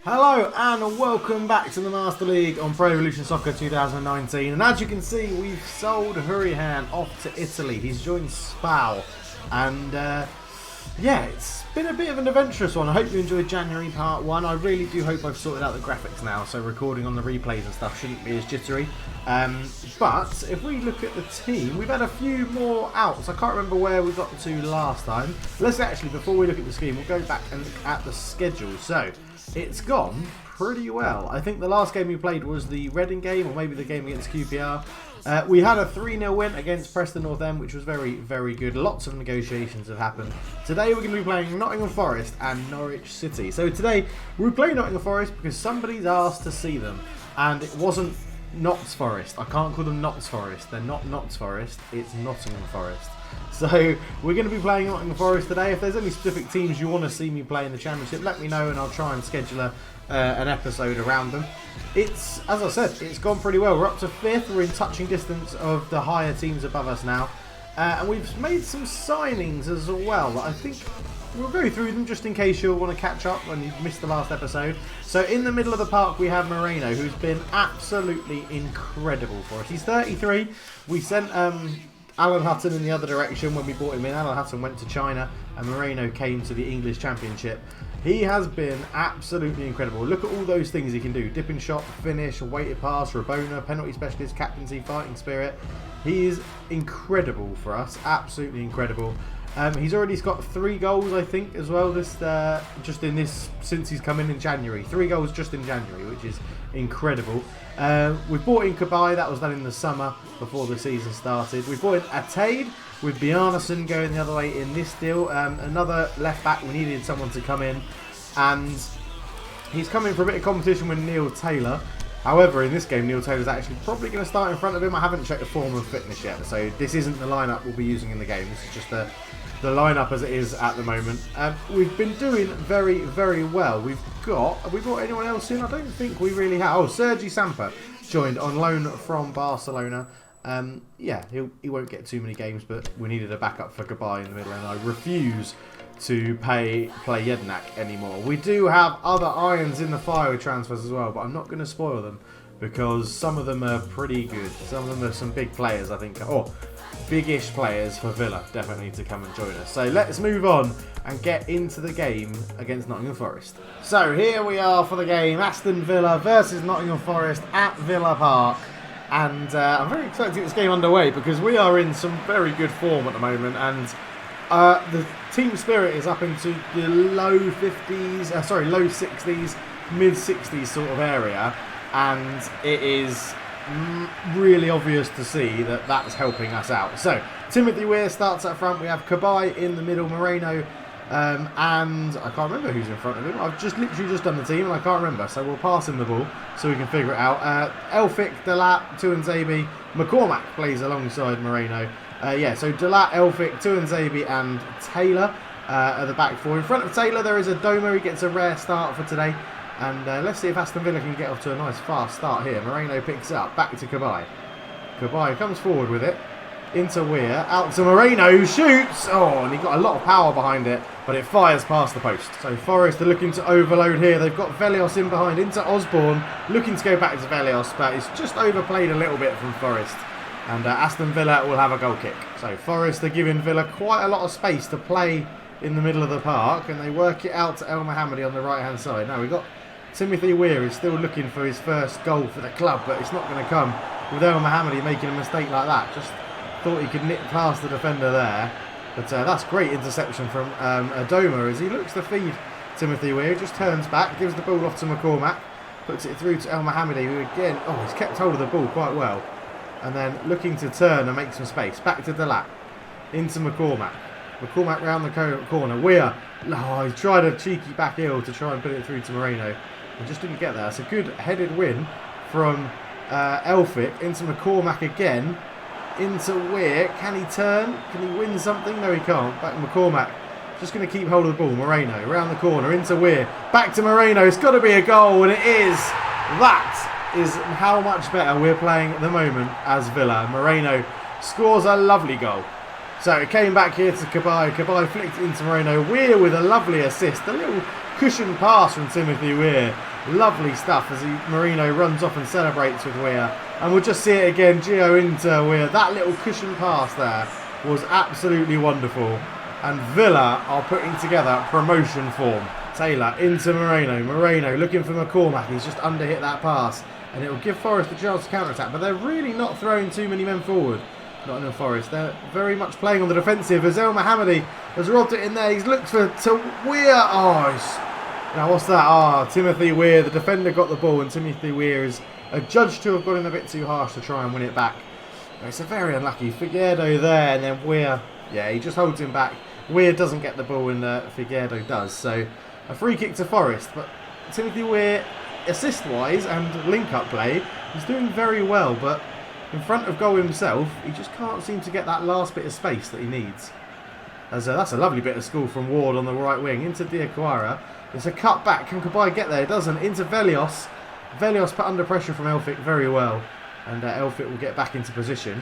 Hello and welcome back to the Master League on Pro Evolution Soccer 2019, and as you can see we've sold Hurihan off to Italy. He's joined Spal, and yeah, it's been a bit of an adventurous one. I hope you enjoyed January part 1. I really do hope I've sorted out the graphics now, so recording on the replays and stuff shouldn't be as jittery. But if we look at the team, we've had a few more outs. I can't remember where we got to last time. Let's actually, before we look at the scheme, we'll go back and look at the schedule. So it's gone pretty well. I think the last game we played was the Reading game, or maybe the game against QPR. We had a 3-0 win against Preston North End, which was very, very good. Lots of negotiations have happened. Today we're going to be playing Nottingham Forest and Norwich City. So today we play Nottingham Forest because somebody's asked to see them, and it wasn't Notts Forest. I can't call them Notts Forest. They're not Notts Forest. It's Nottingham Forest. So we're going to be playing Nottingham Forest today. If there's any specific teams you want to see me play in the Championship, let me know and I'll try and schedule an episode around them. It's, as I said, it's gone pretty well. We're up to 5th. We're in touching distance of the higher teams above us now. And we've made some signings as well. I think we'll go through them just in case you'll want to catch up when you've missed the last episode. So in the middle of the park we have Moreno, who's been absolutely incredible for us. He's 33. We sent Alan Hutton in the other direction when we brought him in. Alan Hutton went to China and Moreno came to the English Championship. He has been absolutely incredible. Look at all those things he can do. Dipping shot, finish, weighted pass, Rabona, penalty specialist, captaincy, fighting spirit. He is incredible for us. Absolutely incredible. He's already got 3 goals, I think, as well. Just in this, since he's come in January. 3 goals just in January, which is incredible. We've bought in Kabay. That was done in the summer before the season started. We've bought in Atade with Bjarnason going the other way in this deal. Another left back. We needed someone to come in, and he's coming for a bit of competition with Neil Taylor. However, in this game, Neil Taylor's actually probably going to start in front of him. I haven't checked the form of fitness yet, so this isn't the lineup we'll be using in the game. This is just the lineup as it is at the moment. We've been doing very, very well. Have we brought anyone else in? I don't think we really have. Oh, Sergi Samper joined on loan from Barcelona. Yeah, he won't get too many games, but we needed a backup for Kabay in the middle, and I refuse to play Jednak anymore. We do have other irons in the fire with transfers as well, but I'm not going to spoil them because some of them are pretty good. Some of them are some big players, I think. Oh, big-ish players for Villa definitely need to come and join us. So let's move on and get into the game against Nottingham Forest. So here we are for the game. Aston Villa versus Nottingham Forest at Villa Park. And I'm very excited to get this game underway because we are in some very good form at the moment, and the team spirit is up into the low 60s, mid 60s sort of area, and it is really obvious to see that that's helping us out. So Timothy Weir starts up front. We have Kabay in the middle, Moreno, and I can't remember who's in front of him. I've literally just done the team and I can't remember, so we'll pass him the ball so we can figure it out. Elphick, Delat, Tuanzebe, McCormack plays alongside Moreno. So Delat, Elphick, Tuanzebe and Taylor are the back four. In front of Taylor there is a Domo. He gets a rare start for today. And let's see if Aston Villa can get off to a nice fast start here. Moreno picks it up, back to Kabay. Kabay comes forward with it. Into Weir, out to Moreno, who shoots! Oh, and he got a lot of power behind it, but it fires past the post. So Forest are looking to overload here. They've got Velios in behind, into Osborne, looking to go back to Velios, but it's just overplayed a little bit from Forest. And Aston Villa will have a goal kick. So Forest are giving Villa quite a lot of space to play in the middle of the park, and they work it out to El Mohammadi on the right-hand side. Now we've got Timothy Weir is still looking for his first goal for the club, but it's not going to come with El Mohammadi making a mistake like that. Just thought he could nip past the defender there. But that's great interception from Adoma as he looks to feed Timothy Weir. Just turns back, gives the ball off to McCormack, puts it through to El Mohammadi, who again, he's kept hold of the ball quite well. And then looking to turn and make some space. Back to Delat, into McCormack. McCormack round the corner. Weir, he tried a cheeky back heel to try and put it through to Moreno. He just didn't get there. It's a good headed win from Elphick into McCormack again. Into Weir. Can he turn? Can he win something? No, he can't. Back to McCormack. Just going to keep hold of the ball. Moreno around the corner. Into Weir. Back to Moreno. It's got to be a goal, and it is. That is how much better we're playing at the moment as Villa. Moreno scores a lovely goal. So it came back here to Cabaye. Cabaye flicked it into Moreno. Weir with a lovely assist. A little cushion pass from Timothy Weir. Lovely stuff as Moreno runs off and celebrates with Weir. And we'll just see it again. Gio into Weir. That little cushion pass there was absolutely wonderful. And Villa are putting together promotion form. Taylor into Moreno. Moreno looking for McCormack. He's just underhit that pass. And it will give Forest a chance to counter-attack. But they're really not throwing too many men forward. Not in Forest. They're very much playing on the defensive. As El Mohammadi has robbed it in there. He's looked for Weir. Oh, now what's that? Oh, Timothy Weir. The defender got the ball. And Timothy Weir is adjudged to have got in a bit too harsh to try and win it back. It's a very unlucky Figueiredo there. And then Weir, yeah, he just holds him back. Weir doesn't get the ball and Figueiredo does. So a free kick to Forest. But Timothy Weir, assist-wise and link-up play, he's doing very well. But in front of goal himself, he just can't seem to get that last bit of space that he needs. As that's a lovely bit of school from Ward on the right wing. Into Diaquara. It's a cut back. Can Cabaye get there? It doesn't. Into Velios. Velios put under pressure from Elphick very well. And Elphick will get back into position.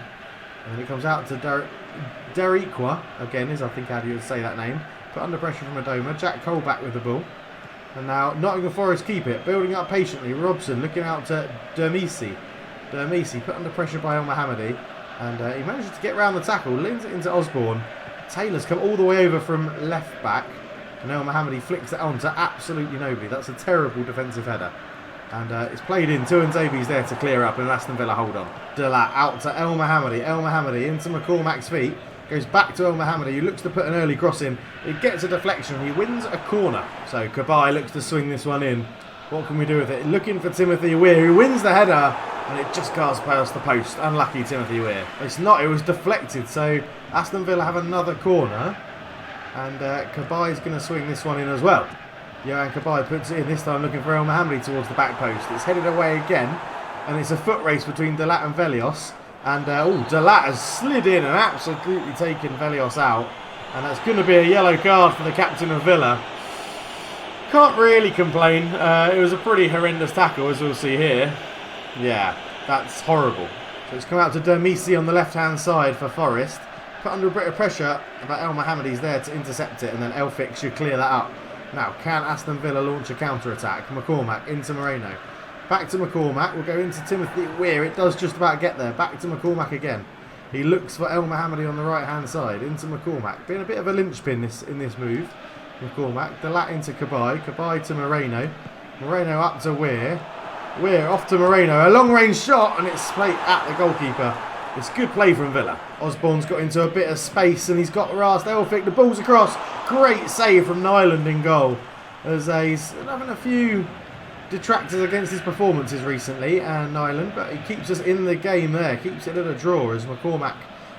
And then it comes out to Deriqua. Again, is I think how you would say that name. Put under pressure from Adoma. Jack Cole back with the ball. And now Nottingham Forest keep it. Building up patiently. Robson looking out to Dermisi. Dermisi put under pressure by El Mohammadi. And he manages to get round the tackle. Lends it into Osborne. Taylor's come all the way over from left back. And El Mohammadi flicks it on to absolutely nobody. That's a terrible defensive header. And it's played in. Tuanzebe's there to clear up. And Aston Villa hold on. Delat out to El Mohammadi. El Mohammadi into McCormack's feet. Goes back to El Mohammadi, who looks to put an early cross in. It gets a deflection. He wins a corner. So Cabaye looks to swing this one in. What can we do with it? Looking for Timothy Weir, who wins the header. And it just goes past the post. Unlucky Timothy Weir. It's not. It was deflected. So Aston Villa have another corner. And Cabaye's going to swing this one in as well. Johan Cabaye puts it in, this time looking for El Mohammadi towards the back post. It's headed away again. And it's a foot race between Delat and Velios. And Delat has slid in and absolutely taken Velios out. And that's going to be a yellow card for the captain of Villa. Can't really complain. It was a pretty horrendous tackle, as we'll see here. Yeah, that's horrible. So it's come out to Dermisi on the left-hand side for Forest. Put under a bit of pressure, but El Mohammadi's there to intercept it, and then Elphick should clear that up. Now, can Aston Villa launch a counter-attack? McCormack into Moreno. Back to McCormack. We'll go into Timothy Weir. It does just about get there. Back to McCormack again. He looks for El Mohammadi on the right-hand side. Into McCormack. Being a bit of a linchpin in this move. McCormack. Delat into Cabaye. Cabaye to Moreno. Moreno up to Weir. Weir off to Moreno. A long-range shot, and it's played at the goalkeeper. It's good play from Villa. Osborne's got into a bit of space, and he's got Rast Elphick. The ball's across. Great save from Nyland in goal. As he's having a few detractors against his performances recently, and Nyland, but he keeps us in the game there. Keeps it at a draw as McCormack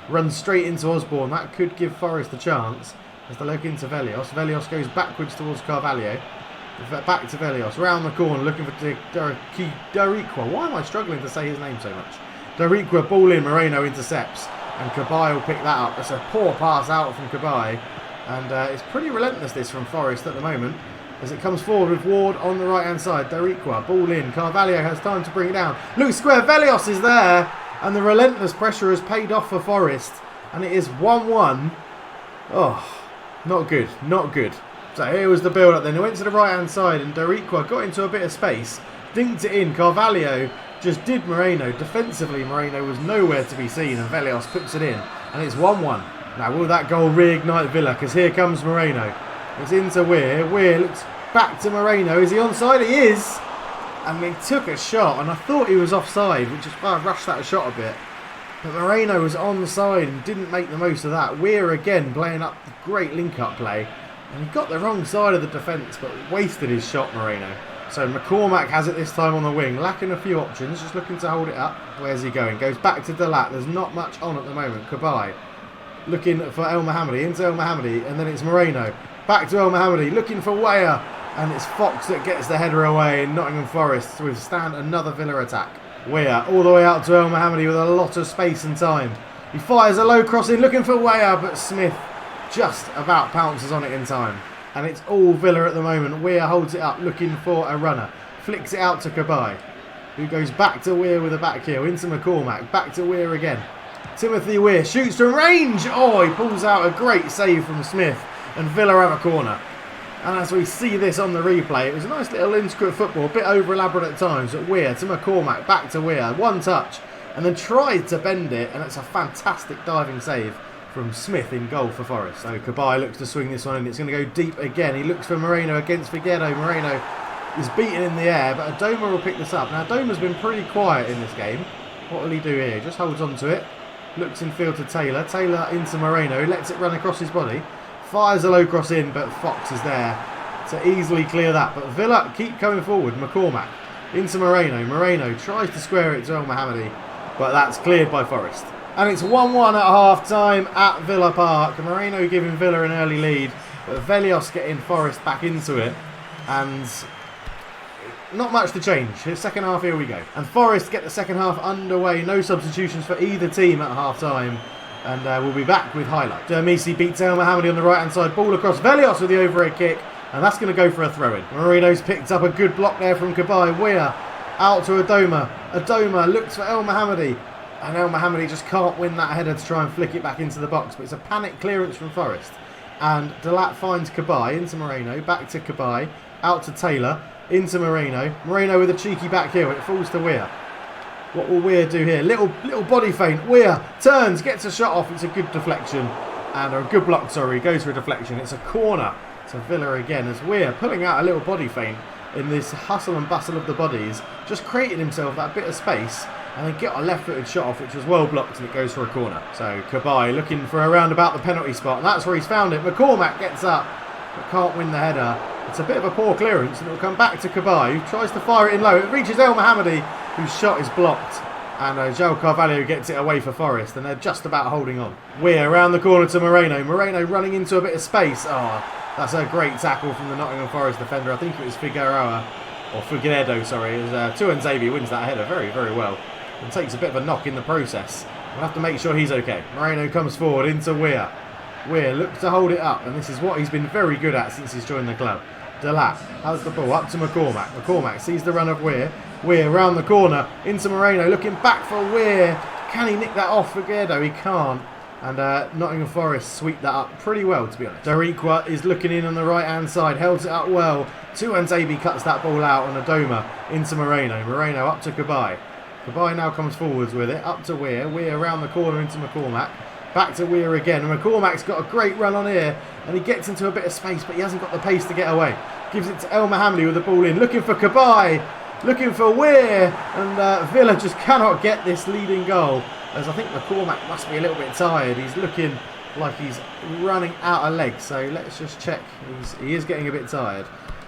runs straight into Osborne. That could give Forest a chance. As they look into Velios. Velios goes backwards towards Carvalho. Back to Velios. Round the corner looking for Deriqua. Why am I struggling to say his name so much? Deriqua, ball in. Moreno intercepts. And Cabaye will pick that up. That's a poor pass out from Cabaye. And it's pretty relentless this from Forest at the moment. As it comes forward with Ward on the right hand side. Deriqua, ball in. Carvalho has time to bring it down. Look square. Velios is there. And the relentless pressure has paid off for Forest. And it is 1-1. Oh, not good. Not good. So here was the build-up then. He went to the right-hand side and Deriqua got into a bit of space. Dinked it in. Carvalho just did Moreno. Defensively, Moreno was nowhere to be seen and Velios puts it in. And it's 1-1. Now, will that goal reignite Villa? Because here comes Moreno. It's into Weir. Weir looks back to Moreno. Is he onside? He is. And he took a shot and I thought he was offside, which is why I rushed that shot a bit. But Moreno was on the side and didn't make the most of that. Weir again playing up the great link-up play. And he got the wrong side of the defence, but wasted his shot, Moreno. So McCormack has it this time on the wing, lacking a few options, just looking to hold it up. Where's he going? Goes back to Delat. There's not much on at the moment. Cabaye looking for El Mohammadi, into El Mohammadi, and then it's Moreno. Back to El Mohammadi, looking for Weir, and it's Fox that gets the header away in Nottingham Forest to withstand another Villa attack. Weir all the way out to El Mohammadi with a lot of space and time. He fires a low cross in, looking for Weir, but Smith just about pounces on it in time. And it's all Villa at the moment. Weir holds it up, looking for a runner. Flicks it out to Cabaye, who goes back to Weir with a back heel. Into McCormack. Back to Weir again. Timothy Weir shoots from range. Oh, he pulls out a great save from Smith. And Villa have a corner. And as we see this on the replay, it was a nice little intricate football, a bit over elaborate at times. But Weir to McCormack, back to Weir, one touch, and then tried to bend it, and it's a fantastic diving save from Smith in goal for Forest. So Cabaye looks to swing this one in. It's going to go deep again. He looks for Moreno against Figueredo. Moreno is beaten in the air, but Adoma will pick this up. Now Adoma's been pretty quiet in this game. What will he do here? He just holds on to it. Looks in field to Taylor. Taylor into Moreno. Lets it run across his body. Fires a low cross in, but Fox is there to easily clear that. But Villa keep coming forward. McCormack into Moreno. Moreno tries to square it to El Mohammadi, but that's cleared by Forest. And it's 1-1 at half-time at Villa Park. Moreno giving Villa an early lead, but Velios getting Forest back into it. And not much to change. Second half, here we go. And Forest get the second half underway. No substitutions for either team at half-time. And we'll be back with highlights. Dermisi beats El Mohammadi on the right-hand side. Ball across Velios with the overhead kick. And that's going to go for a throw-in. Moreno's picked up a good block there from Cabaye. Weir out to Adoma. Adoma looks for El Mohammadi. And El Mohammadi just can't win that header to try and flick it back into the box. But it's a panic clearance from Forest. And Delat finds Cabaye into Moreno. Back to Cabaye. Out to Taylor. Into Moreno. Moreno with a cheeky back heel. It falls to Weir. What will Weir do here? Little body feint. Weir turns, gets a shot off. It's a good deflection. And a good block, sorry. Goes for a deflection. It's a corner to Villa again as Weir pulling out a little body feint in this hustle and bustle of the bodies. Just created himself that bit of space and then get a left-footed shot off, which was well blocked, and it goes for a corner. So Cabaye looking for around about the penalty spot, and that's where he's found it. McCormack gets up but can't win the header. It's a bit of a poor clearance, and it will come back to Cabaye, who tries to fire it in low. It reaches El Mohammadi, whose shot is blocked. And João Carvalho gets it away for Forest, and they're just about holding on. Weir around the corner to Moreno. Moreno running into a bit of space. Oh, that's a great tackle from the Nottingham Forest defender. I think it was Figueredo, sorry. It was Tuanzebe wins that header very, very well. And takes a bit of a knock in the process. We'll have to make sure he's okay. Moreno comes forward into Weir. Weir looks to hold it up, and this is what he's been very good at since he's joined the club. Delat has the ball up to McCormack. McCormack sees the run of Weir. Weir round the corner into Moreno, looking back for Weir. Can he nick that off Figueredo? He can't. And Nottingham Forest sweep that up pretty well, to be honest. Dariqua is looking in on the right-hand side, held it up well. Tuanzebe cuts that ball out on Adoma into Moreno. Moreno up to Cabaye. Cabaye now comes forwards with it, up to Weir. Weir around the corner into McCormack. Back to Weir again. And McCormack's got a great run on here, and he gets into a bit of space, but he hasn't got the pace to get away. Gives it to El Mohammadi with the ball in, looking for Cabaye. Looking for Weir, and Villa just cannot get this leading goal, as I think McCormack must be a little bit tired. He's looking like he's running out of legs, so let's just check. He is getting a bit tired.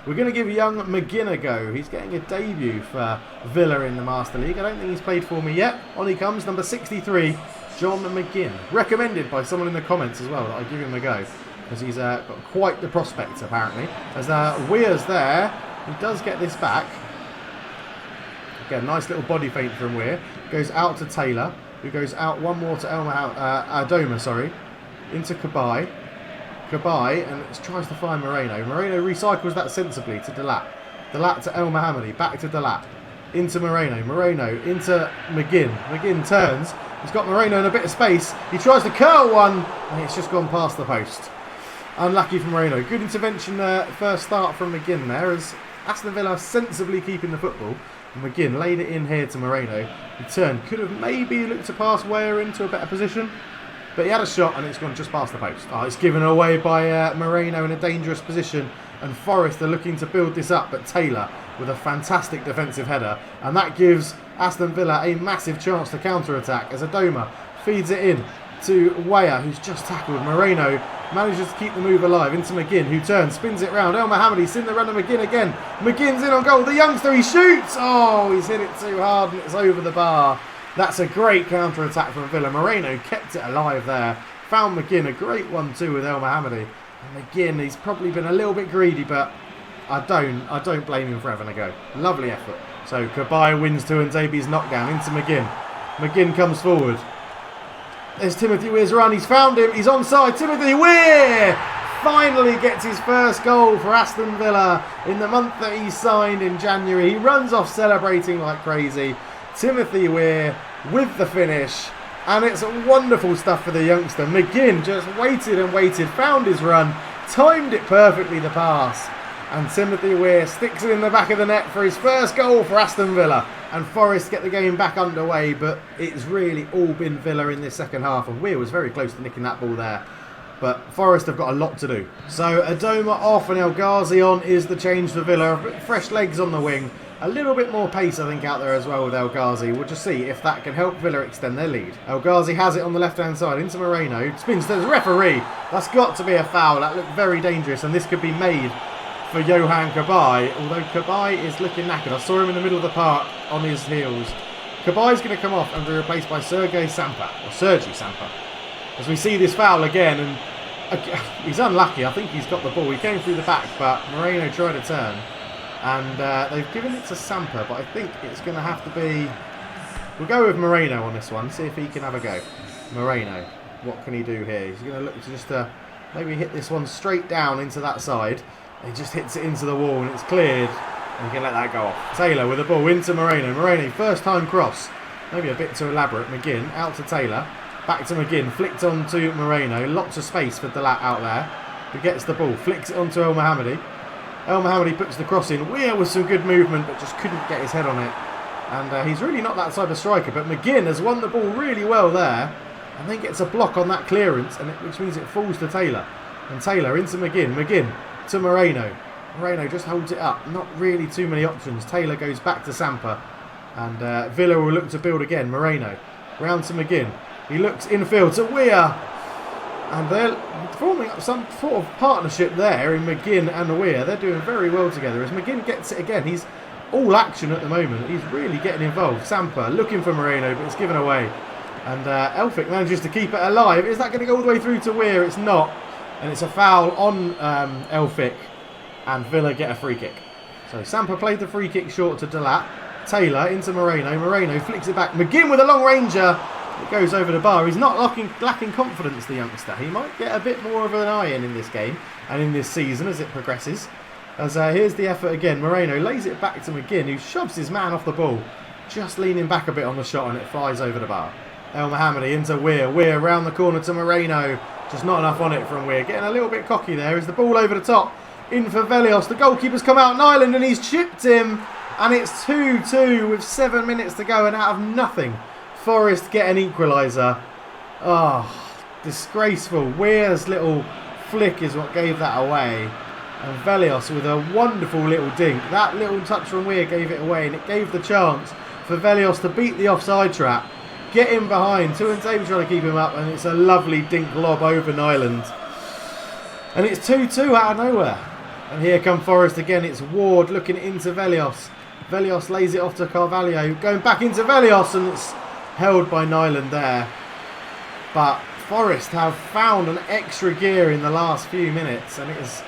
We're going to give young McGinn a go. He's getting a debut for Villa in the Master League. I don't think he's played for me yet. On he comes, number 63, John McGinn. Recommended by someone in the comments as well that I give him a go, because he's got quite the prospect apparently. As Weir's there, he does get this back. Again, nice little body feint from Weir. Goes out to Taylor, who goes out one more to Adoma, sorry. Into Cabaye. Cabaye, and tries to find Moreno. Moreno recycles that sensibly to Delat. Delat to El Mohammadi, back to Delat. Into Moreno. Moreno into McGinn. McGinn turns. He's got Moreno in a bit of space. He tries to curl one, and it's just gone past the post. Unlucky for Moreno. Good intervention first start from McGinn there, as Aston Villa sensibly keeping the football. And McGinn laid it in here to Moreno. He turned. Could have maybe looked to pass Weir into a better position. But he had a shot and it's gone just past the post. Oh, it's given away by Moreno in a dangerous position. And Forest are looking to build this up. But Taylor with a fantastic defensive header. And that gives Aston Villa a massive chance to counter-attack as Adoma feeds it in to Weir, who's just tackled. Moreno manages to keep the move alive into McGinn, who turns, spins it round. El Mohammadi's in the run of McGinn again. McGinn's in on goal. The youngster, he shoots. Oh, he's hit it too hard and it's over the bar. That's a great counter-attack from Villa. Moreno kept it alive there. Found McGinn, a great 1-2 with El Mohammadi. And McGinn, he's probably been a little bit greedy, but I don't blame him for having a go. Lovely effort. So Cabaye wins Tuanzebe's knockdown into McGinn. McGinn comes forward. There's Timothy Weir's run. He's found him. He's onside. Timothy Weir finally gets his first goal for Aston Villa in the month that he signed in January. He runs off celebrating like crazy. Timothy Weir with the finish. And it's wonderful stuff for the youngster. McGinn just waited and waited, found his run, timed it perfectly, the pass. And Timothy Weir sticks it in the back of the net for his first goal for Aston Villa. And Forest get the game back underway, but it's really all been Villa in this second half. And Weir was very close to nicking that ball there. But Forest have got a lot to do. So Adoma off and El Ghazi on is the change for Villa. Fresh legs on the wing. A little bit more pace, I think, out there as well with El Ghazi. We'll just see if that can help Villa extend their lead. El Ghazi has it on the left-hand side into Moreno. Spins to the referee. That's got to be a foul. That looked very dangerous, and this could be made for Johan Cabaye. Although Cabaye is looking knackered. I saw him in the middle of the park on his heels. Cabaye's going to come off and be replaced by Sergi Sampa. As we see this foul again, and he's unlucky. I think he's got the ball. He came through the back, but Moreno tried to turn. And they've given it to Sampa, but I think it's going to have to be... We'll go with Moreno on this one, see if he can have a go. Moreno, what can he do here? He's going to look to just maybe hit this one straight down into that side. He just hits it into the wall and it's cleared. And he can let that go off. Taylor with the ball into Moreno. Moreno, first time cross. Maybe a bit too elaborate. McGinn out to Taylor. Back to McGinn, flicked on to Moreno. Lots of space for Delat out there. He gets the ball, flicks it onto El Mohammadi. El Mohammadi puts the cross in. Weir with some good movement, but just couldn't get his head on it. And he's really not that type of striker, but McGinn has won the ball really well there. And then gets a block on that clearance, which means it falls to Taylor. And Taylor into McGinn. McGinn to Moreno. Moreno just holds it up. Not really too many options. Taylor goes back to Sampa. And Villa will look to build again. Moreno. Round to McGinn. He looks infield to Weir. And they're forming up some sort of partnership there in McGinn and Weir. They're doing very well together. As McGinn gets it again, he's all action at the moment. He's really getting involved. Sampa looking for Moreno, but it's given away. And Elphick manages to keep it alive. Is that going to go all the way through to Weir? It's not. And it's a foul on Elphick. And Villa get a free kick. So Sampa played the free kick short to Delat. Taylor into Moreno. Moreno flicks it back. McGinn with a long ranger. It goes over the bar. He's not lacking confidence, the youngster. He might get a bit more of an eye in this game and in this season as it progresses. As here's the effort again. Moreno lays it back to McGinn, who shoves his man off the ball. Just leaning back a bit on the shot and it flies over the bar. El Mohammadi into Weir. Weir round the corner to Moreno. Just not enough on it from Weir. Getting a little bit cocky there. Is the ball over the top. In for Velios. The goalkeeper's come out, Nyland, and he's chipped him. And it's 2-2 with 7 minutes to go, and out of nothing, Forest get an equaliser. Oh, disgraceful. Weir's little flick is what gave that away. And Velios with a wonderful little dink. That little touch from Weir gave it away, and it gave the chance for Velios to beat the offside trap. Get him behind. Tuanzebe trying to keep him up, and it's a lovely dink lob over Nyland. And it's 2-2 out of nowhere. And here come Forest again. It's Ward looking into Velios. Velios lays it off to Carvalho. Going back into Velios, and it's held by Nyland there. But Forest have found an extra gear in the last few minutes, and it is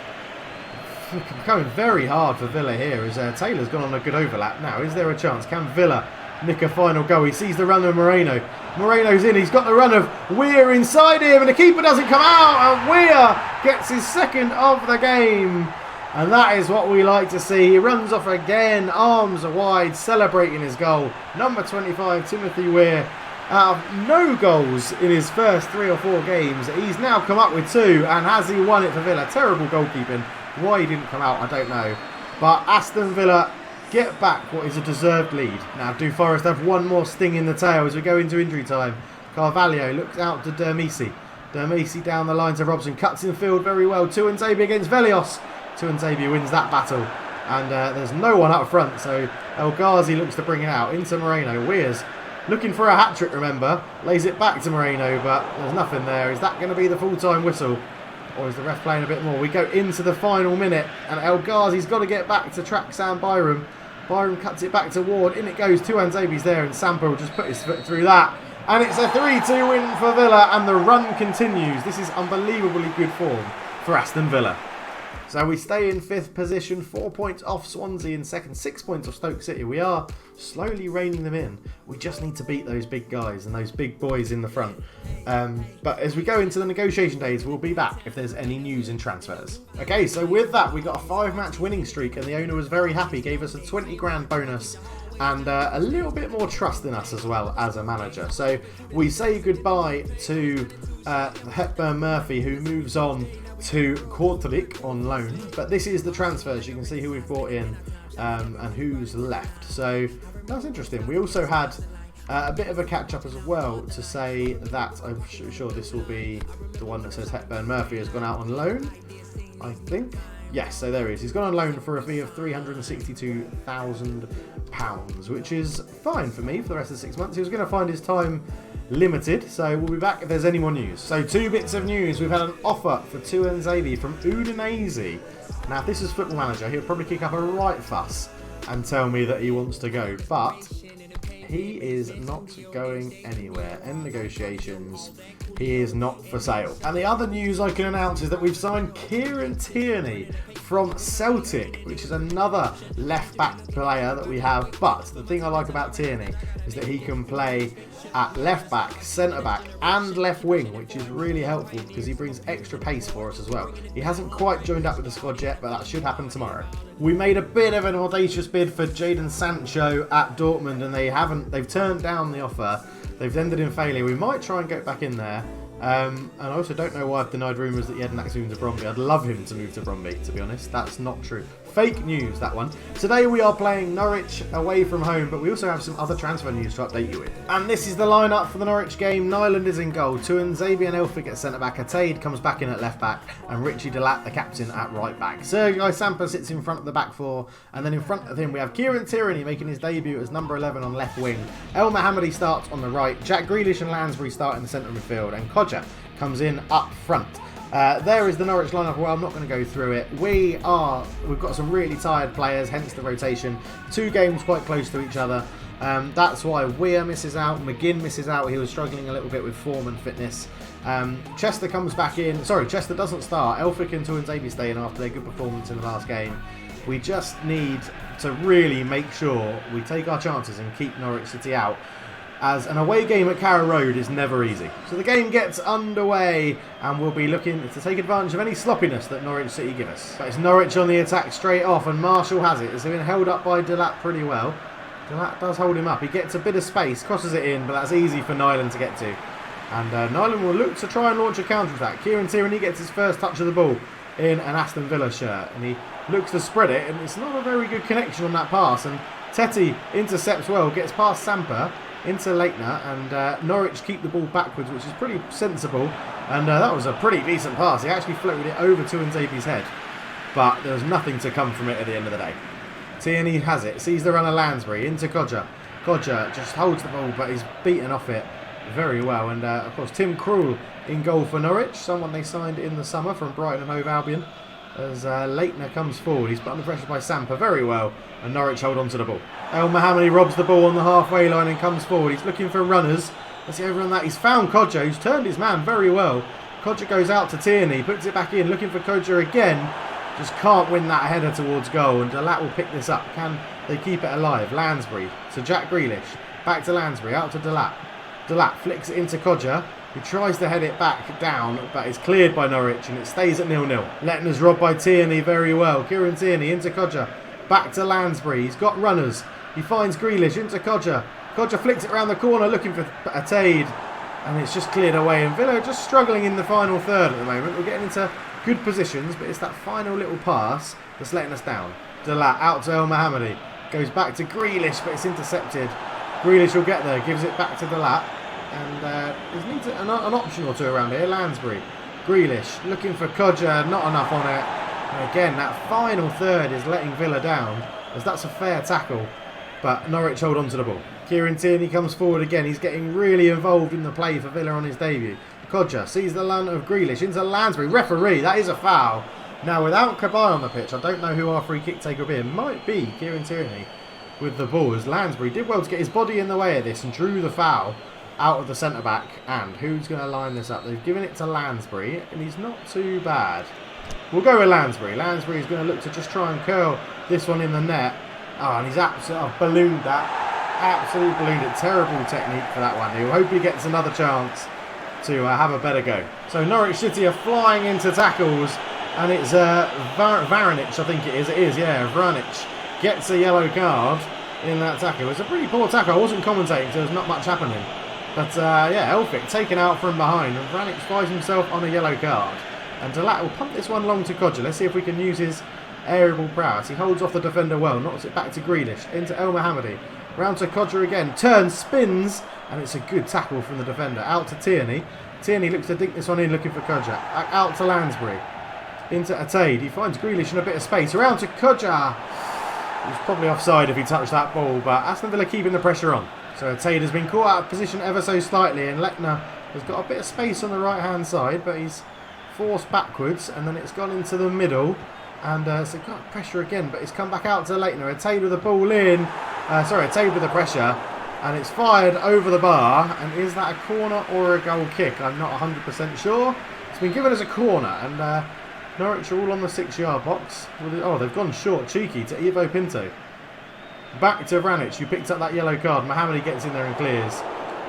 becoming very hard for Villa here as Taylor's gone on a good overlap. Now, is there a chance? Can Villa nick a final goal? He sees the run of Moreno. Moreno's in. He's got the run of Weir inside him, and the keeper doesn't come out, and Weir gets his second of the game. And that is what we like to see. He runs off again, arms wide, celebrating his goal. Number 25, Timothy Weir, out of no goals in his first 3 or 4 games. He's now come up with 2, and has he won it for Villa? Terrible goalkeeping. Why he didn't come out, I don't know. But Aston Villa get back what is a deserved lead. Now, do Forest have one more sting in the tail as we go into injury time? Carvalho looks out to Dermisi. Dermisi down the line to Robson. Cuts in field very well. Tuanzebe against Velios. Tuanzebe wins that battle. And there's no one up front, so El Ghazi looks to bring it out. Into Moreno. Weir's looking for a hat-trick, remember. Lays it back to Moreno, but there's nothing there. Is that going to be the full-time whistle? Or is the ref playing a bit more? We go into the final minute, and El Ghazi's got to get back to track Sam Byram. Byram cuts it back to Ward. In it goes. Tuanzebe's there, and Sampa will just put his foot through that. And it's a 3-2 win for Villa, and the run continues. This is unbelievably good form for Aston Villa. So we stay in 5th position, 4 points off Swansea in 2nd, 6 points off Stoke City. We are slowly reining them in. We just need to beat those big guys and those big boys in the front. But as we go into the negotiation days, we'll be back if there's any news in transfers. Okay, so with that, we got a 5-match winning streak, and the owner was very happy, gave us a 20 grand bonus and a little bit more trust in us as well as a manager. So we say goodbye to Hepburn Murphy, who moves on to Kortrijk on loan. But this is the transfers. You can see who we've brought in and who's left. So that's interesting. We also had a bit of a catch-up as well to say that I'm sure this will be the one that says Hepburn Murphy has gone out on loan, I think. Yes, so there he is. He's gone on loan for a fee of £362,000, which is fine for me for the rest of the 6 months. He was going to find his time limited, so we'll be back if there's any more news. So 2 bits of news. We've had an offer for Tuanzebe from Udinese. Now, if this is Football Manager, he'll probably kick up a right fuss and tell me that he wants to go, but he is not going anywhere. End negotiations. He is not for sale. And the other news I can announce is that we've signed Kieran Tierney from Celtic, which is another left-back player that we have. But the thing I like about Tierney is that he can play at left-back, centre-back and left wing, which is really helpful because he brings extra pace for us as well. He hasn't quite joined up with the squad yet, but that should happen tomorrow. We made a bit of an audacious bid for Jadon Sancho at Dortmund, and they've turned down the offer. They've ended in failure. We might try and get back in there. And I also don't know why I've denied rumours that Jedinak's moving to Bromby. I'd love him to move to Bromby, to be honest. That's not true. Fake news, that one. Today we are playing Norwich away from home, but we also have some other transfer news to update you with. And this is the lineup for the Norwich game. Nyland is in goal. Tuanzebe and Elphick at centre-back. Ataid comes back in at left-back. And Richie Delat, the captain, at right-back. Sergei Samper sits in front of the back four. And then in front of him we have Kieran Tierney making his debut as number 11 on left wing. El Mohammadi starts on the right. Jack Grealish and Lansbury start in the centre of midfield. And Kodja comes in up front. There is the Norwich lineup. Well, I'm not going to go through it. We've got some really tired players, hence the rotation. 2 games quite close to each other. That's why Weir misses out. McGinn misses out. He was struggling a little bit with form and fitness. Chester comes back in. Sorry, Chester doesn't start. Elphick and Tuanzebe stay in after their good performance in the last game. We just need to really make sure we take our chances and keep Norwich City out, as an away game at Carrow Road is never easy. So the game gets underway and we'll be looking to take advantage of any sloppiness that Norwich City give us. But it's Norwich on the attack straight off, and Marshall has it. It's been held up by Delat pretty well. Delat does hold him up. He gets a bit of space, crosses it in, but that's easy for Nyland to get to. And Nyland will look to try and launch a counter-attack. Kieran Tierney gets his first touch of the ball in an Aston Villa shirt, and he looks to spread it, and it's not a very good connection on that pass. And Teti intercepts well, gets past Samper into Leitner, and Norwich keep the ball backwards, which is pretty sensible. And that was a pretty decent pass. He actually floated it over to Nzebi's head, but there was nothing to come from it at the end of the day. Tierney has it, sees the runner Lansbury into Kodja. Kodja just holds the ball, but he's beaten off it very well. And of course Tim Krul in goal for Norwich, someone they signed in the summer from Brighton and Hove Albion. As Leitner comes forward, he's put under pressure by Samper very well, and Norwich hold on to the ball. El Mohammadi robs the ball on the halfway line and comes forward. He's looking for runners. Let's see over on that. He's found Kodja, who's turned his man very well. Kodja goes out to Tierney, puts it back in, looking for Kodja again. Just can't win that header towards goal, and Delat will pick this up. Can they keep it alive? Lansbury to Jack Grealish. Back to Lansbury, out to Delat. Delat flicks it into Kodja, who tries to head it back down, but is cleared by Norwich, and it stays at 0-0. Lettner's robbed by Tierney very well. Kieran Tierney into Kodja. Back to Lansbury. He's got runners. He finds Grealish into Kodja. Kodja flicks it around the corner looking for Ataid, and it's just cleared away. And Villa are just struggling in the final third at the moment. We're getting into good positions, but it's that final little pass that's letting us down. Delat out to El Mohammadi. Goes back to Grealish, but it's intercepted. Grealish will get there. Gives it back to Delat. And there needs an option or two around here. Lansbury. Grealish looking for Kodja. Not enough on it. And again, that final third is letting Villa down, as that's a fair tackle. But Norwich hold on to the ball. Kieran Tierney comes forward again. He's getting really involved in the play for Villa on his debut. Kodja sees the run of Grealish into Lansbury. Referee, that is a foul. Now, without Cabaye on the pitch, I don't know who our free kick taker will be. It might be Kieran Tierney with the ball, as Lansbury did well to get his body in the way of this and drew the foul out of the centre-back. And who's going to line this up? They've given it to Lansbury, and he's not too bad. We'll go with Lansbury. Lansbury is going to look to just try and curl this one in the net. Oh, and he's absolutely ballooned that. Absolutely ballooned it. Terrible technique for that one. He'll hope he gets another chance to have a better go. So Norwich City are flying into tackles, and it's Varanic, I think it is. It is, yeah. Varanic gets a yellow card, in that tackle. It was a pretty poor tackle. I wasn't commentating, so there's not much happening. But yeah, Elphick taken out from behind, and Vranic finds himself on a yellow card. And Delat will pump this one long to Kodja. Let's see if we can use his aerial prowess. He holds off the defender well, knocks it back to Grealish, into El Mohammadi. Round to Kodja again, turns, spins, and it's a good tackle from the defender. Out to Tierney. Tierney looks to dink this one in, looking for Kodja. Out to Lansbury. Into Atade. He finds Grealish in a bit of space. Around to Kodja. He was probably offside if he touched that ball, but Aston Villa keeping the pressure on. So Atade has been caught out of position ever so slightly, and Lechner has got a bit of space on the right-hand side, but he's forced backwards, and then it's gone into the middle. And so got pressure again, but it's come back out to Lechner. Atade with the ball in. Atade with the pressure. And it's fired over the bar. And is that a corner or a goal kick? I'm not 100% sure. It's been given as a corner. And Norwich are all on the 6-yard box. Oh, they've gone short. Cheeky to Ivo Pinto. Back to Vranic, who picked up that yellow card. Mohammadi gets in there and clears.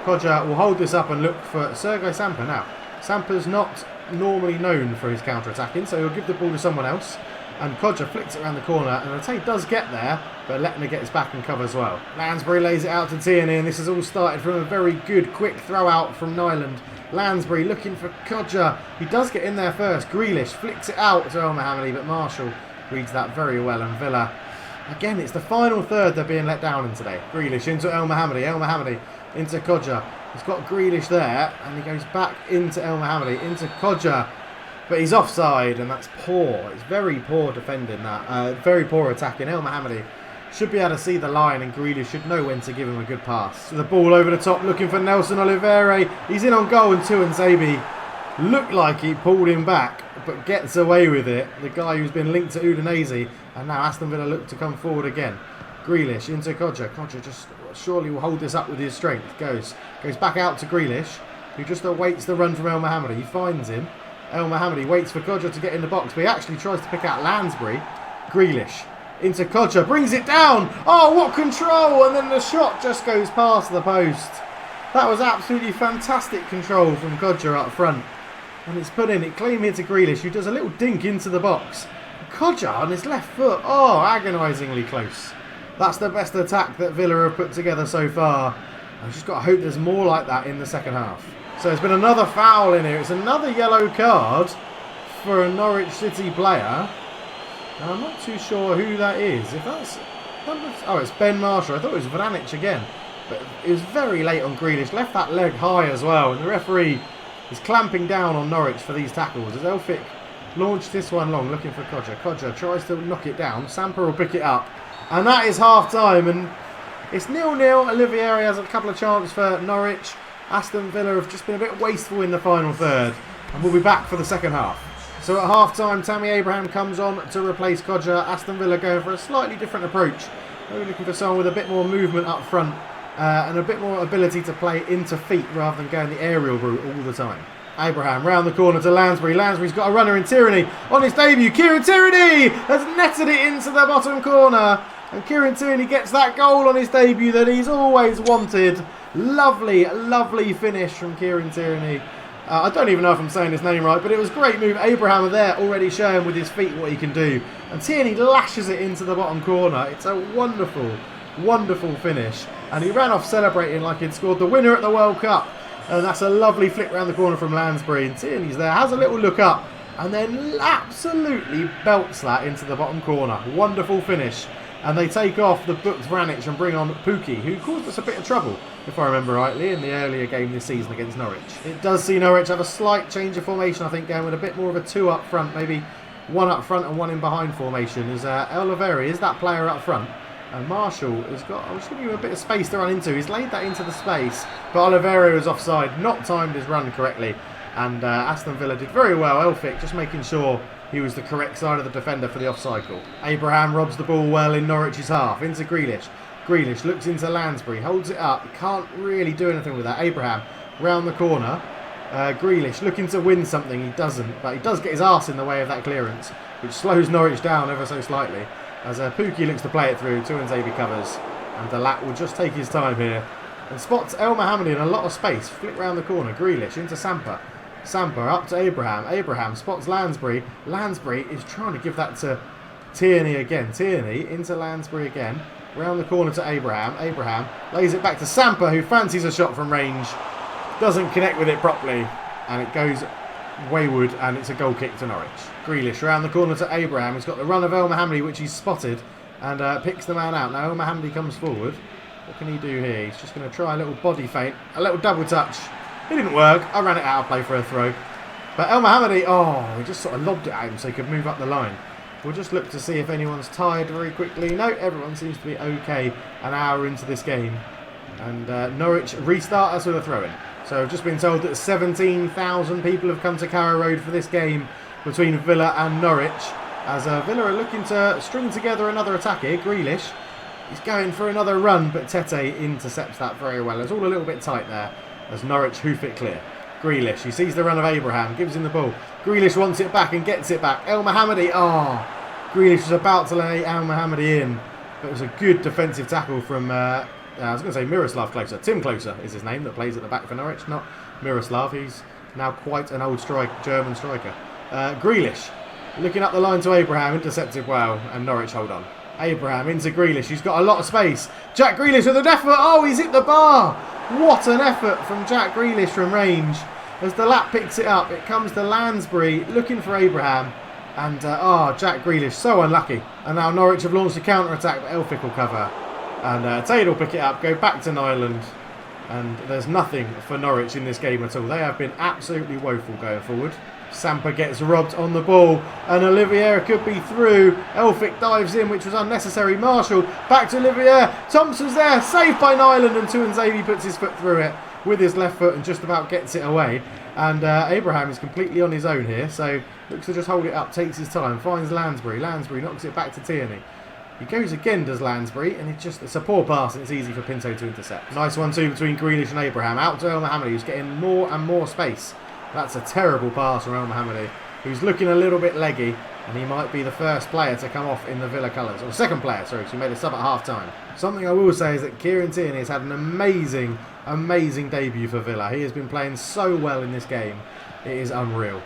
Kodja will hold this up and look for Sergei Samper now. Samper's not normally known for his counter-attacking, so he'll give the ball to someone else. And Kodja flicks it around the corner, and Atade does get there, but Lechner gets back and covers well. Lansbury lays it out to Tierney, and this has all started from a very good, quick throw out from Nyland. Lansbury looking for Kodja. He does get in there first. Grealish flicks it out to El Mohammadi, but Marshall reads that very well, and Villa, again, it's the final third they're being let down in today. Grealish into El Mohammadi. El Mohammadi into Kodja. He's got Grealish there, and he goes back into El Mohammadi, into Kodja. But he's offside, and that's poor. It's very poor defending that. Very poor attacking. El Mohammadi should be able to see the line, and Grealish should know when to give him a good pass. So the ball over the top, looking for Nelson Oliveira. He's in on goal, and Tuanzebe looked like he pulled him back, but gets away with it. The guy who's been linked to Udinese, and now Aston Villa look to come forward again. Grealish into Kodja. Kodja just surely will hold this up with his strength. Goes back out to Grealish, who just awaits the run from El Mohammadi. He finds him. El Mohammadi waits for Kodja to get in the box, but he actually tries to pick out Lansbury. Grealish into Kodja, brings it down. Oh, what control! And then the shot just goes past the post. That was absolutely fantastic control from Kodja up front. And it's put in. It clean here to Grealish, who does a little dink into the box. Kodja on his left foot. Oh, agonisingly close. That's the best attack that Villa have put together so far. I've just got to hope there's more like that in the second half. So there's been another foul in here. It's another yellow card for a Norwich City player. And I'm not too sure who that is. If that's... Oh, it's Ben Marshall. I thought it was Vranic again. But it was very late on Grealish. Left that leg high as well. And the referee is clamping down on Norwich for these tackles. As Elphick launched this one long, looking for Kodja. Kodja tries to knock it down. Samper will pick it up. And that is half-time. And it's 0-0. Olivieri has a couple of chances for Norwich. Aston Villa have just been a bit wasteful in the final third, and we'll be back for the second half. So at half-time, Tammy Abraham comes on to replace Kodja. Aston Villa going for a slightly different approach. Maybe looking for someone with a bit more movement up front and a bit more ability to play into feet rather than going the aerial route all the time. Abraham round the corner to Lansbury. Lansbury's got a runner in Tierney on his debut. Kieran Tierney has netted it into the bottom corner, and Kieran Tierney gets that goal on his debut that he's always wanted. Lovely, lovely finish from Kieran Tierney. I don't even know if I'm saying his name right, but it was a great move. Abraham there already showing with his feet what he can do. And Tierney lashes it into the bottom corner. It's a wonderful, wonderful finish. And he ran off celebrating like he'd scored the winner at the World Cup. And that's a lovely flick round the corner from Lansbury. And Tierney's there, has a little look up, and then absolutely belts that into the bottom corner. Wonderful finish. And they take off the booked Vranic and bring on Pukki, who caused us a bit of trouble, if I remember rightly, in the earlier game this season against Norwich. It does see Norwich have a slight change of formation, I think, going with a bit more of a two up front, maybe one up front and one in behind formation, as Oliveira is that player up front. And Marshall has got, I'm just giving you a bit of space to run into. He's laid that into the space, but Oliveira was offside, not timed his run correctly. And Aston Villa did very well. Elphick just making sure he was the correct side of the defender for the off cycle. Abraham robs the ball well in Norwich's half. Into Grealish. Grealish looks into Lansbury. Holds it up. He can't really do anything with that. Abraham round the corner. Grealish looking to win something. He doesn't. But he does get his arse in the way of that clearance, which slows Norwich down ever so slightly. As Pukki looks to play it through. Tuanzebe covers. And Delat will just take his time here. And spots El Mohammadi in a lot of space. Flick round the corner. Grealish into Samper. Samper up to Abraham. Abraham spots Lansbury. Lansbury is trying to give that to Tierney again. Tierney into Lansbury again. round the corner to Abraham. Abraham lays it back to Samper, who fancies a shot from range. Doesn't connect with it properly. And it goes wayward, and it's a goal kick to Norwich. Grealish round the corner to Abraham. He's got the run of El Mohammadi, which he's spotted, and picks the man out. Now El Mohammadi comes forward. What can he do here? He's just going to try a little body feint, a little double touch. It didn't work. I ran it out of play for a throw. But El Mohammadi, he just sort of lobbed it at him so he could move up the line. We'll just look to see if anyone's tired very quickly. No, everyone seems to be okay an hour into this game. And Norwich restart us with a throw-in. So I've just been told that 17,000 people have come to Carrow Road for this game between Villa and Norwich. As Villa are looking to string together another attack here. Grealish, he's going for another run, but Tete intercepts that very well. It's all a little bit tight there as Norwich hoof it clear. Grealish, he sees the run of Abraham, gives him the ball. Grealish wants it back and gets it back. El Mohammadi, Grealish was about to lay El Mohammadi in, but it was a good defensive tackle from... I was going to say Miroslav Klose. Tim Klose is his name, that plays at the back for Norwich, not Miroslav. He's now quite an old German striker. Grealish, looking up the line to Abraham, intercepted well, and Norwich hold on. Abraham into Grealish, he's got a lot of space. Jack Grealish with an effort, he's hit the bar! What an effort from Jack Grealish from range. As the lap picks it up, it comes to Lansbury, looking for Abraham. And, Jack Grealish, so unlucky. And now Norwich have launched a counter-attack, but Elphick will cover. And Tade will pick it up, go back to Nyland. And there's nothing for Norwich in this game at all. They have been absolutely woeful going forward. Samper gets robbed on the ball, and Olivier could be through. Elphick dives in, which was unnecessary. Marshall, back to Olivier. Thompson's there, saved by Nyland, and Tuanzebe puts his foot through it with his left foot and just about gets it away. And Abraham is completely on his own here, so looks to just hold it up, takes his time, finds Lansbury. Lansbury knocks it back to Tierney. He goes again, does Lansbury, and it's a poor pass, and it's easy for Pinto to intercept. Nice 1-2 between Grealish and Abraham. Out to El Mohammadi, who's getting more and more space. That's a terrible pass from El Mohammadi, who's looking a little bit leggy, and he might be the first player to come off in the Villa colours. Or second player, sorry, because he made a sub at half-time. Something I will say is that Kieran Tierney has had an amazing debut for Villa. He has been playing so well in this game. It is unreal.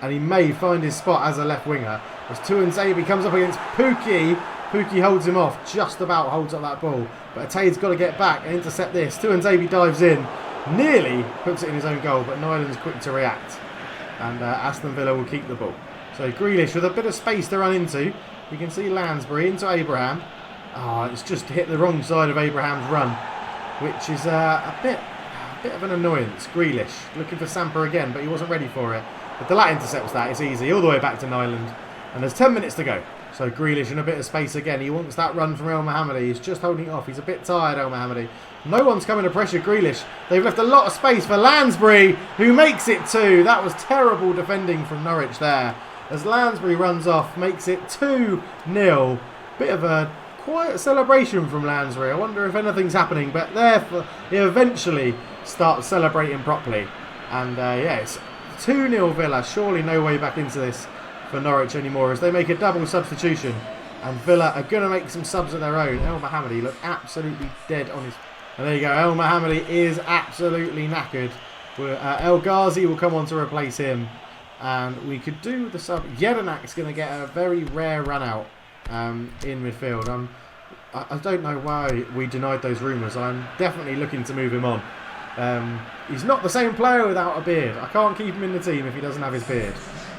And he may find his spot as a left winger. As Tuanzebe comes up against Pukki. Pukki holds him off, just about holds up that ball. But Atade's got to get back and intercept this. Tuanzebe dives in, nearly puts it in his own goal, but Nyland's quick to react. And Aston Villa will keep the ball. So Grealish with a bit of space to run into. You can see Lansbury into Abraham. It's just hit the wrong side of Abraham's run, which is a bit of an annoyance. Grealish looking for Samper again, but he wasn't ready for it. But the lat intercepts that. It's easy, all the way back to Nyland. And there's 10 minutes to go. So Grealish in a bit of space again. He wants that run from El Mohammadi. He's just holding it off. He's a bit tired, El Mohammadi. No one's coming to pressure Grealish. They've left a lot of space for Lansbury, who makes it 2. That was terrible defending from Norwich there. As Lansbury runs off, makes it 2-0. Bit of a quiet celebration from Lansbury. I wonder if anything's happening. But therefore, he eventually starts celebrating properly. And it's 2-0 Villa. Surely no way back into this for Norwich anymore, as they make a double substitution, and Villa are going to make some subs of their own. El Mohammadi looked absolutely dead on his... And there you go, El Mohammadi is absolutely knackered. El Ghazi will come on to replace him, and we could do the sub. Jedinak's going to get a very rare run out in midfield. I don't know why we denied those rumours. I'm definitely looking to move him on. He's not the same player without a beard. I can't keep him in the team if he doesn't have his beard.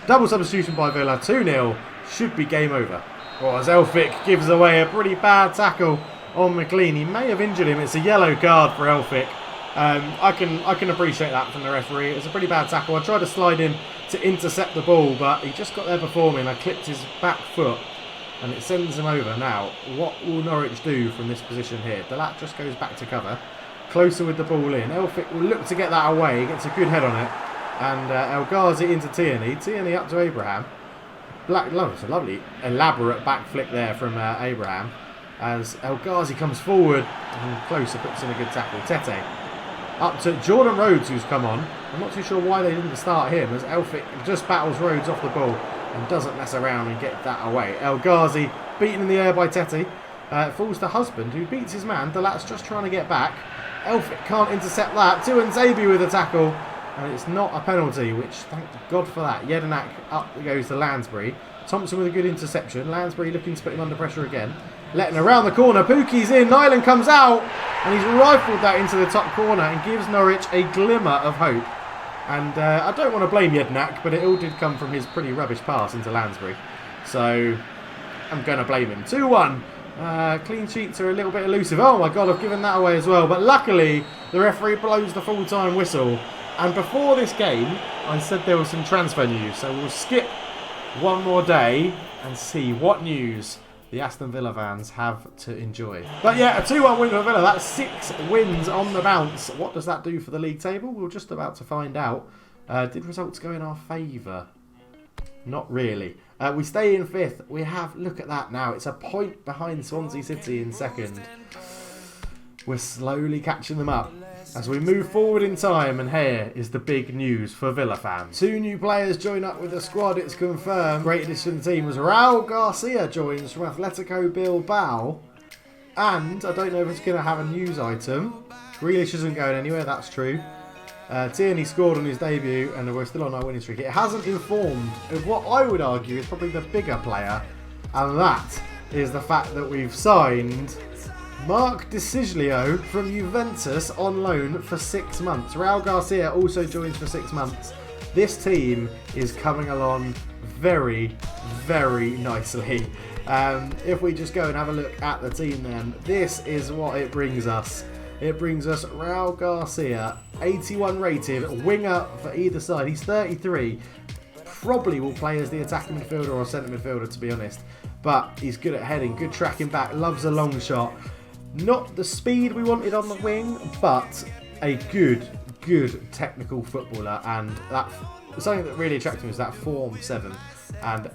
Double substitution by Villa, 2-0, should be game over. As Elphick gives away a pretty bad tackle on McLean. He may have injured him. It's a yellow card for Elphick. I can appreciate that from the referee. It's a pretty bad tackle. I tried to slide in to intercept the ball, but he just got there before me and I clipped his back foot and it sends him over. Now, what will Norwich do from this position here? Delat just goes back to cover. Closer with the ball in. Elphick will look to get that away. He gets a good head on it. And El Ghazi into Tierney. Tierney up to Abraham. It's a lovely, elaborate back flick there from Abraham. As El Ghazi comes forward. And Closer puts in a good tackle. Tete. Up to Jordan Rhodes, who's come on. I'm not too sure why they didn't start him, as Elphick just battles Rhodes off the ball and doesn't mess around and get that away. El Ghazi beaten in the air by Tete. Falls to Husband, who beats his man. Delat's just trying to get back. Elphick can't intercept that. Tuanzebe with a tackle. And it's not a penalty, which, thank God for that. Jedinak up goes to Lansbury. Thompson with a good interception. Lansbury looking to put him under pressure again. Letting around the corner. Pukki's in. Nyland comes out. And he's rifled that into the top corner and gives Norwich a glimmer of hope. And I don't want to blame Jedinak, but it all did come from his pretty rubbish pass into Lansbury. So I'm going to blame him. 2-1. Clean sheets are a little bit elusive. Oh my God, I've given that away as well. But luckily, the referee blows the full-time whistle. And before this game, I said there was some transfer news. So we'll skip one more day and see what news the Aston Villa fans have to enjoy. But yeah, a 2-1 win for Villa. That's 6 wins on the bounce. What does that do for the league table? We're just about to find out. Did results go in our favour? Not really. We stay in 5th. We have, look at that now. It's a point behind Swansea City in 2nd. We're slowly catching them up as we move forward in time, and here is the big news for Villa fans. 2 new players join up with the squad, it's confirmed. Great addition to the team was Raul Garcia joins from Atletico Bilbao. And I don't know if it's going to have a news item. Grealish isn't going anywhere, that's true. Tierney scored on his debut and we're still on our winning streak. It hasn't informed of what I would argue is probably the bigger player, and that is the fact that we've signed Mark Di Siglio from Juventus on loan for 6 months. Raul Garcia also joins for 6 months. This team is coming along very, very nicely. If we just go and have a look at the team then, this is what it brings us. It brings us Raul Garcia, 81 rated, winger for either side. He's 33. Probably will play as the attacking midfielder or centre midfielder, to be honest. But he's good at heading, good tracking back, loves a long shot. Not the speed we wanted on the wing, but a good technical footballer. And that something that really attracted me was that form 7. And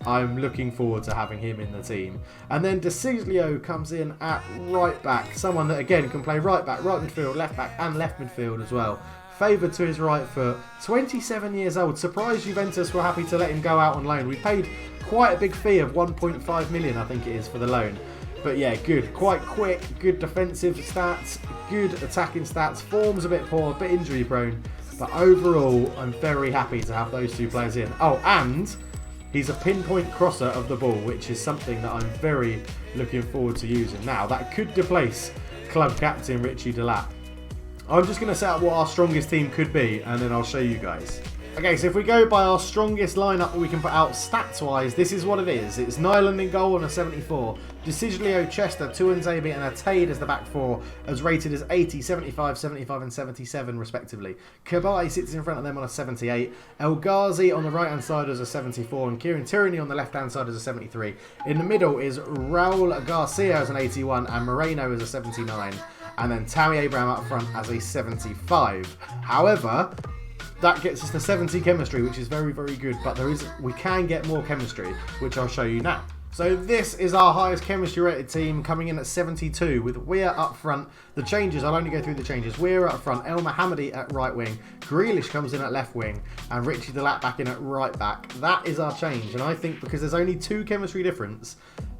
I'm looking forward to having him in the team. And then Di Siglio comes in at right back. Someone that, again, can play right back, right midfield, left back and left midfield as well. Favoured to his right foot. 27 years old. Surprised Juventus were happy to let him go out on loan. We paid quite a big fee of 1.5 million, I think it is, for the loan. But yeah, good. Quite quick. Good defensive stats. Good attacking stats. Form's a bit poor, a bit injury prone. But overall, I'm very happy to have those 2 players in. Oh, and he's a pinpoint crosser of the ball, which is something that I'm very looking forward to using. Now, that could displace club captain Richie Delap. I'm just going to set up what our strongest team could be, and then I'll show you guys. Okay, so if we go by our strongest lineup that we can put out stats-wise, this is what it is. It's Nyland in goal on a 74. Di Siglio, Chester, Tuanzebe and Ateid as the back 4, as rated as 80, 75, 75 and 77 respectively. Kabay sits in front of them on a 78. El Ghazi on the right-hand side as a 74 and Kieran Tierney on the left-hand side as a 73. In the middle is Raul Garcia as an 81 and Moreno as a 79. And then Tammy Abraham up front as a 75. However, that gets us to 70 chemistry, which is very, very good. But we can get more chemistry, which I'll show you now. So this is our highest chemistry rated team, coming in at 72 with Weir up front. The changes, I'll only go through the changes. Weir up front, El Mohammadi at right wing, Grealish comes in at left wing, and Richie Delap back in at right back. That is our change, and I think because there's only 2 chemistry difference,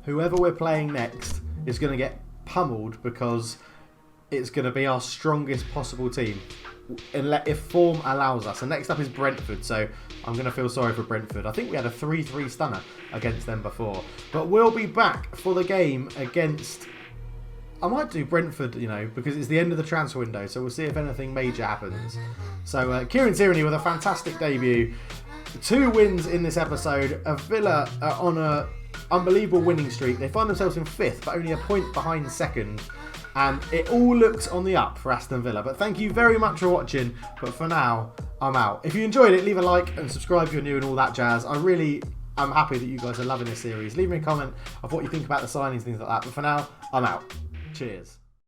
whoever we're playing next is going to get pummeled because it's going to be our strongest possible team, if form allows us. And next up is Brentford, so I'm going to feel sorry for Brentford. I think we had a 3-3 stunner against them before. But we'll be back for the game against... I might do Brentford, you know, because it's the end of the transfer window, so we'll see if anything major happens. So Kieran Tierney with a fantastic debut. 2 wins in this episode. Villa on a unbelievable winning streak. They find themselves in 5th, but only a point behind 2nd. And it all looks on the up for Aston Villa. But thank you very much for watching. But for now, I'm out. If you enjoyed it, leave a like and subscribe if you're new and all that jazz. I'm happy that you guys are loving this series. Leave me a comment of what you think about the signings, things like that. But for now, I'm out. Cheers.